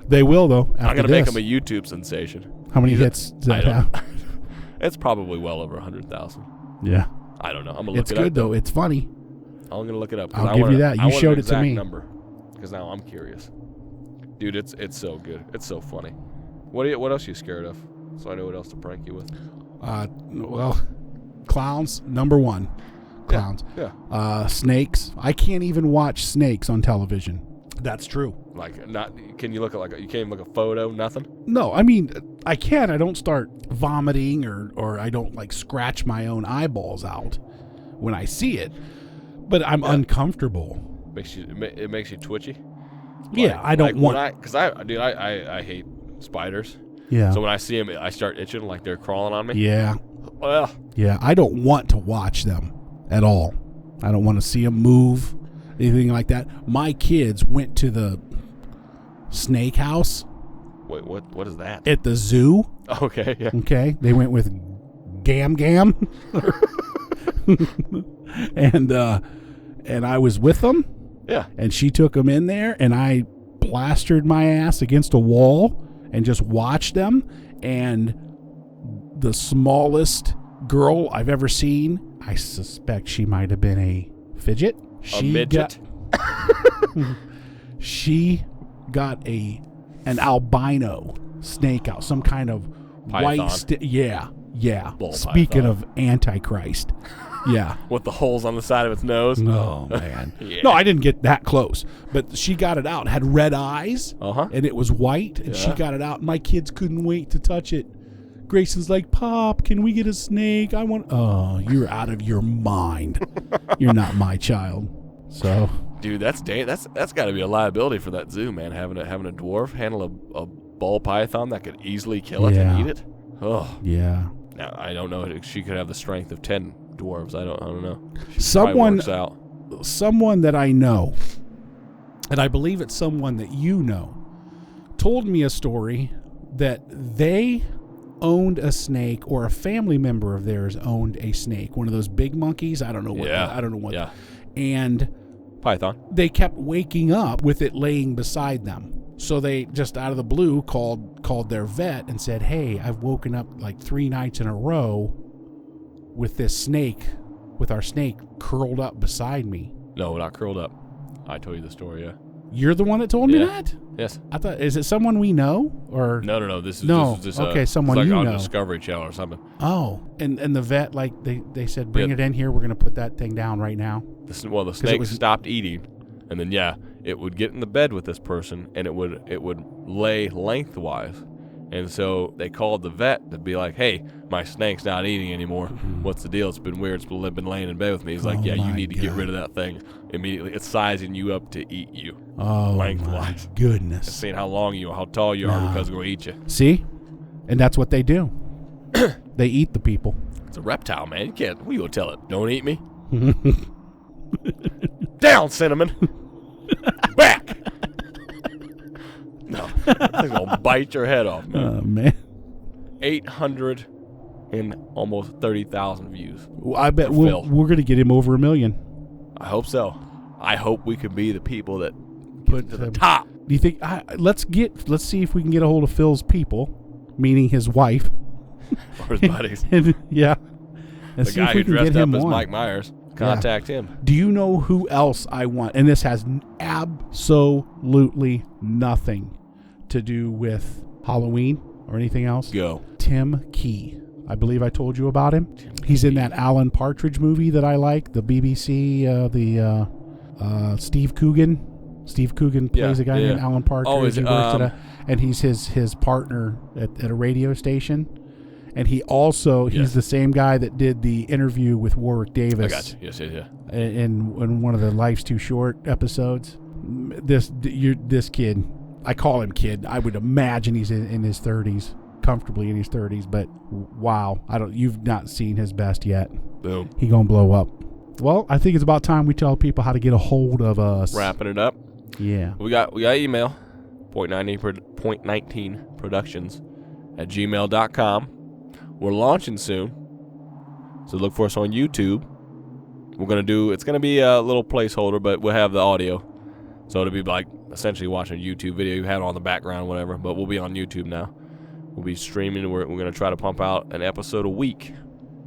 They will, though. I'm going to make him a YouTube sensation. How many hits does that have? It's probably well over 100,000. Yeah. I don't know. I'm going to look it up. It's good, though. It's funny. I'm going to look it up. I'll give you that. You showed it to me. Because now I'm curious. Dude, it's so good. It's so funny. What else are you scared of? So I know what else to prank you with. Well, clowns, number one. Clowns. Yeah. Snakes. I can't even watch snakes on television. That's true. Like, can you look at you can't even look at a photo, nothing? No, I mean, I can. I don't start vomiting or I don't like scratch my own eyeballs out when I see it, but I'm uncomfortable. It makes you twitchy. Yeah, I don't want. Because I hate spiders. Yeah. So when I see them, I start itching like they're crawling on me. Yeah. Ugh. Yeah, I don't want to watch them at all. I don't want to see them move, anything like that. My kids went to the snake house. Wait, what is that? At the zoo. Okay, yeah. Okay, they went with Gam Gam, and I was with them. Yeah. And she took them in there, and I plastered my ass against a wall and just watched them. And the smallest girl I've ever seen, I suspect she might have been a fidget. A midget? She got an albino snake out, some kind of Python. white yeah. Bull Speaking python. of Antichrist. Yeah. With the holes on the side of its nose. Oh, man. Yeah. No, I didn't get that close. But she got it out. It had red eyes. And it was white. And she got it out. My kids couldn't wait to touch it. Grayson's like, Pop, can we get a snake? I want. Oh, you're out of your mind. You're not my child. So. Dude, that's got to be a liability for that zoo, man. Having a dwarf handle a ball python that could easily kill it and eat it. Oh. Yeah. Now, I don't know if she could have the strength of 10 dwarves. I don't know. Someone that I know, and I believe it's someone that you know, told me a story that they owned a snake, or a family member of theirs owned a snake, one of those big monkeys. I don't know what. I don't know what. Yeah. And python. They kept waking up with it laying beside them. So they just out of the blue called their vet and said, "Hey, I've woken up like 3 nights in a row with this snake, with our snake curled up beside me." No, not curled up. I told you the story, yeah. You're the one that told me that? Yes. I thought, is it someone we know or No. This is okay, someone it's like you on know. Discovery Channel or something. Oh, and the vet, like they said, bring it in here. We're gonna put that thing down right now. The snake stopped eating, and then it would get in the bed with this person, and it would lay lengthwise. And so they called the vet to be like, "Hey, my snake's not eating anymore. What's the deal? It's been weird. It's been laying in bed with me." He's like, "Yeah, you need to get rid of that thing immediately. It's sizing you up to eat you lengthwise. My goodness. It's seeing how tall you are because it's going to eat you." See? And that's what they do. They eat the people. It's a reptile, man. You can't. What are you going to tell it? Don't eat me? Down, Cinnamon. Back. No, they're gonna bite your head off, man. Oh, man. 800 and almost 30,000 views. Well, I bet we're gonna get him over 1 million. I hope so. I hope we can be the people that put to the top. Do you think? Let's see if we can get a hold of Phil's people, meaning his wife or his buddies. And the guy who dressed up as Mike Myers. Contact him. Do you know who else I want? And this has absolutely nothing to do with Halloween or anything else. Go. Tim Key. I believe I told you about him. He's in that Alan Partridge movie that I like, the BBC, Steve Coogan. Steve Coogan plays a guy named Alan Partridge. Oh, is it, and he's his partner at a radio station. And he also, he's the same guy that did the interview with Warwick Davis. I got you. Yes. In one of the Life's Too Short episodes. This kid, I call him kid. I would imagine he's in his 30s, comfortably in his 30s. But wow, you've not seen his best yet. Boom. He gonna blow up. Well, I think it's about time we tell people how to get a hold of us. Wrapping it up. Yeah. We got email, point19productions@gmail.com. We're launching soon, so look for us on YouTube. It's going to be a little placeholder, but we'll have the audio. So it'll be like essentially watching a YouTube video. You had it on the background, whatever, but we'll be on YouTube now. We'll be streaming. We're going to try to pump out an episode a week.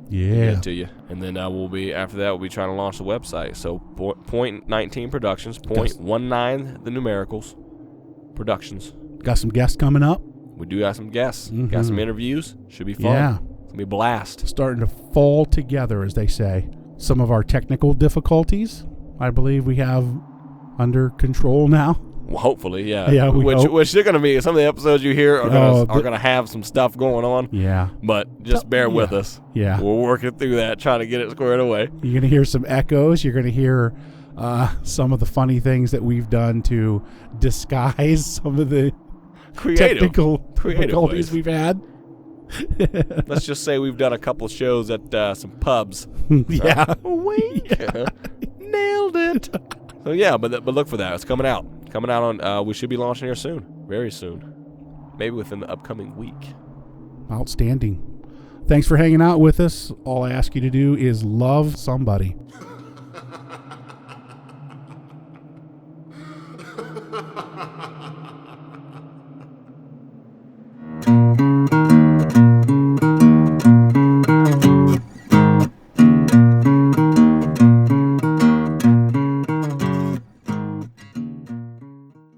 Yeah. To you. And then after that, we'll be trying to launch the website. So Point 19 Productions, Point 19, the numericals, Productions. Got some guests coming up. We do got some guests. Mm-hmm. Got some interviews. Should be fun. Yeah. It's going to be a blast. Starting to fall together, as they say. Some of our technical difficulties, I believe we have under control now. Well, hopefully, yeah. Yeah, which they're going to be. Some of the episodes you hear are going to have some stuff going on. Yeah. But just bear with us. Yeah. We're working through that, trying to get it squared away. You're going to hear some echoes. You're going to hear some of the funny things that we've done to disguise some of the technical difficulties we've had. Let's just say we've done a couple shows at some pubs. Yeah. Yeah. Nailed it. So yeah, but look for that. It's coming out. On. We should be launching here soon, very soon, maybe within the upcoming week. Outstanding. Thanks for hanging out with us. All I ask you to do is love somebody.